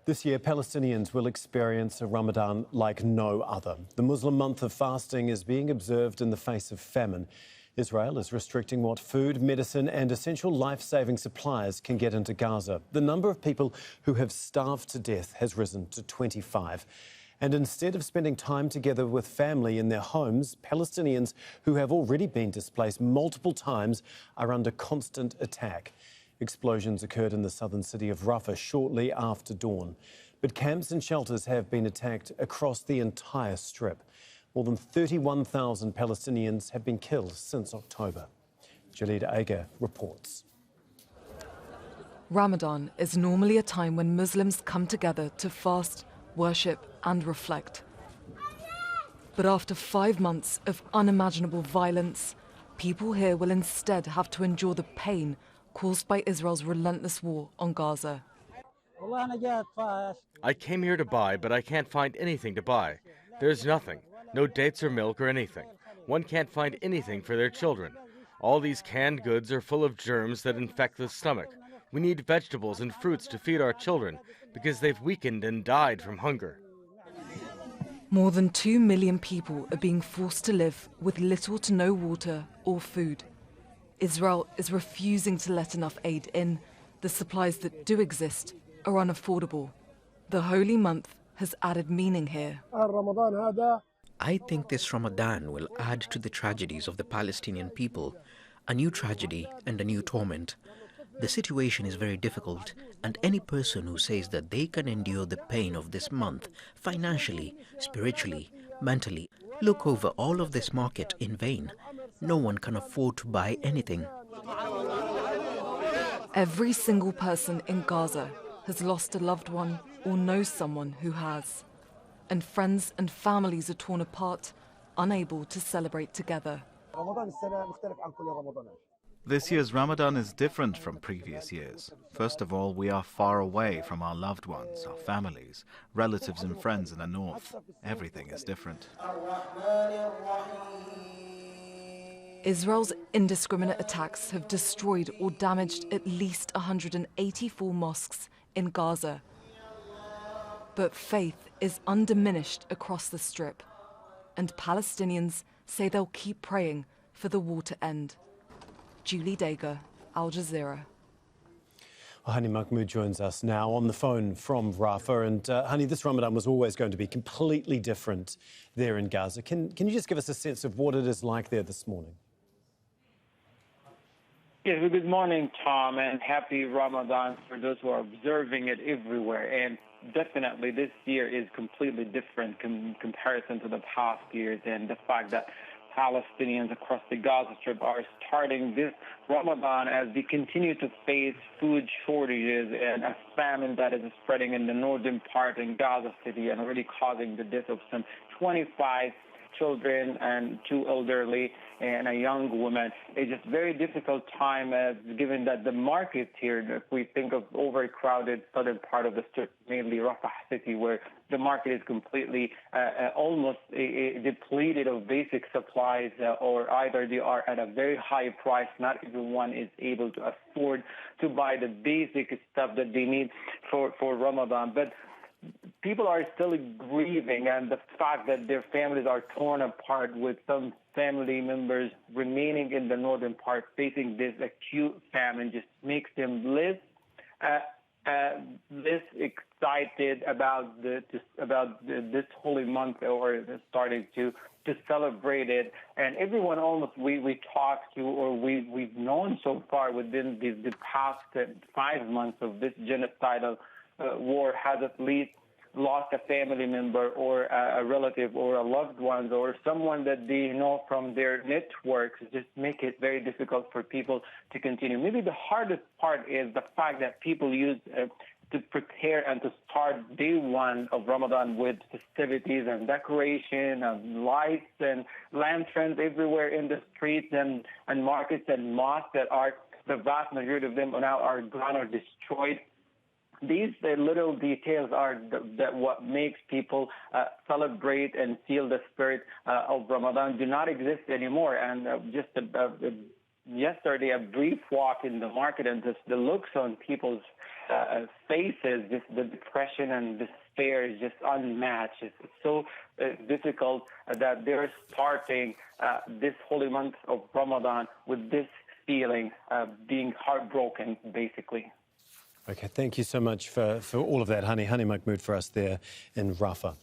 This year, Palestinians will experience a Ramadan like no other. The Muslim month of fasting is being observed in the face of famine. Israel is restricting what food, medicine and essential life-saving supplies can get into Gaza. The number of people who have starved to death has risen to 25. And instead of spending time together with family in their homes, Palestinians who have already been displaced multiple times are under constant attack. Explosions occurred in the southern city of Rafah shortly after dawn. But camps and shelters have been attacked across the entire strip. More than 31,000 Palestinians have been killed since October. Jalida Aga reports. Ramadan is normally a time when Muslims come together to fast, worship and reflect. But after 5 months of unimaginable violence, people here will instead have to endure the pain caused by Israel's relentless war on Gaza. I came here to buy, but I can't find anything to buy. There's nothing. No dates or milk or anything. One can't find anything for their children. All these canned goods are full of germs that infect the stomach. We need vegetables and fruits to feed our children because they've weakened and died from hunger. More than 2 million people are being forced to live with little to no water or food. Israel is refusing to let enough aid in. The supplies that do exist are unaffordable. The holy month has added meaning here. I think this Ramadan will add to the tragedies of the Palestinian people, a new tragedy and a new torment. The situation is very difficult, and any person who says that they can endure the pain of this month financially, spiritually, mentally, look over all of this market in vain. No one can afford to buy anything. Every single person in Gaza has lost a loved one or knows someone who has. And friends and families are torn apart, unable to celebrate together. This year's Ramadan is different from previous years. First of all, we are far away from our loved ones, our families, relatives and friends in the north. Everything is different. Israel's indiscriminate attacks have destroyed or damaged at least 184 mosques in Gaza. But faith is undiminished across the strip, and Palestinians say they'll keep praying for the war to end. Julie Dager, Al Jazeera. Hani Mahmoud joins us now on the phone from Rafah. And Hani, this Ramadan was always going to be completely different there in Gaza. Can you just give us a sense of what it is like there this morning? Yeah, good morning, Tom, and happy Ramadan for those who are observing it everywhere. And definitely this year is completely different in comparison to the past years, and the fact that Palestinians across the Gaza Strip are starting this Ramadan as they continue to face food shortages and a famine that is spreading in the northern part in Gaza City and already causing the death of some 25 children and 2 elderly and a young woman. It's just very difficult time given that the markets here, if we think of overcrowded southern part of the strip, mainly Rafah city, where the market is completely almost depleted of basic supplies, or either they are at a very high price. Not everyone is able to afford to buy the basic stuff that they need for Ramadan. But people are still grieving, and the fact that their families are torn apart, with some family members remaining in the northern part facing this acute famine, just makes them less excited about this holy month, or starting to celebrate it. And everyone almost we talked to, or we've known so far within the past 5 months of this genocidal war has at least lost a family member or a relative or a loved one or someone that they know from their networks. Just make it very difficult for people to continue. Maybe the hardest part is the fact that people use to prepare and to start day one of Ramadan with festivities and decoration and lights and lanterns everywhere in the streets and markets and mosques that are, the vast majority of them now are gone or destroyed. These little details are that what makes people celebrate and feel the spirit of Ramadan do not exist anymore. And just yesterday a brief walk in the market, and just the looks on people's faces, just the depression and despair is just unmatched. It's so difficult that they're starting this holy month of Ramadan with this feeling, being heartbroken, basically. Okay, thank you so much for all of that, Hani. Hani Mahmoud for us there in Rafah.